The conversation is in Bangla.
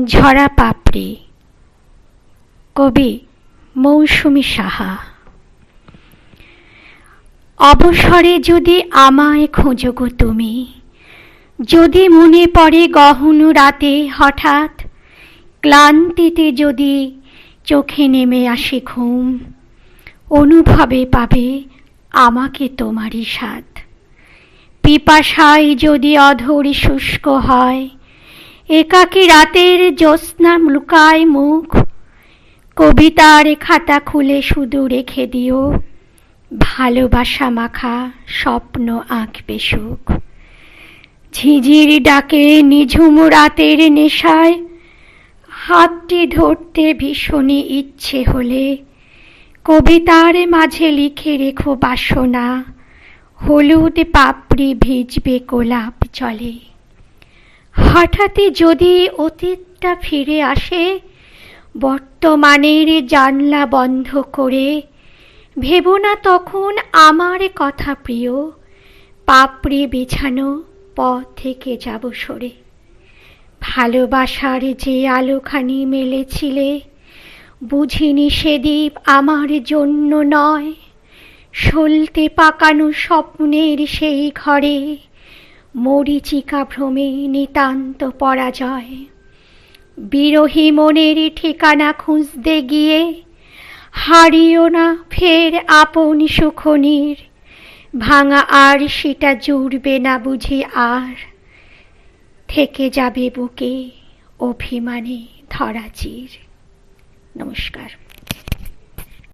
ঝরা পাপড়ি। কবি মৌসুমী সাহা। অবসরে যদি আমায় খোঁজো গো তুমি, যদি মনে পড়ে গহন রাতে হঠাৎ, ক্লান্তিতে যদি চোখে নেমে আসে ঘুম, অনুভবে পাবে আমাকে তোমারই স্বাদ। পিপাসায় যদি অধর শুষ্ক হয়, একাকী রাতের জ্যোৎস্না লুকায় মুখ, কবিতার খাতা খুলে শুধু রেখে দিও, ভালোবাসা মাখা স্বপ্ন আঁকবে সুখ। ঝিঝির ডাকে নিঝুম রাতের নেশায় হাতটি ধরতে ভীষণই ইচ্ছে হলে, কবিতার মাঝে লিখে রেখো বাসনা, হলুদ পাপড়ি ভিজবে গোলাপ জলে। হঠাৎই যদি অতীতটা ফিরে আসে, বর্তমানের জানলা বন্ধ করে, ভেবো না তখন আমার কথা প্রিয়, পাপড়ি বিছানো পথ থেকে যাব সরে। ভালোবাসার যে আলোখানি মেলেছিলে, বুঝিনি সে দ্বীপ আমার জন্য নয়, সলতে পাকানো স্বপ্নের সেই ঘরে, মরীচিকা ভ্রমে নিতান্ত পরাজয়। বিরহী মনের ঠিকানা খুঁজতে গিয়ে, হারিও না ফের আপন সুখনির, ভাঙা আর সেটা জুড়বে না বুঝি আর, থেকে যাবে বুকে অভিমানে ধরা চির। নমস্কার।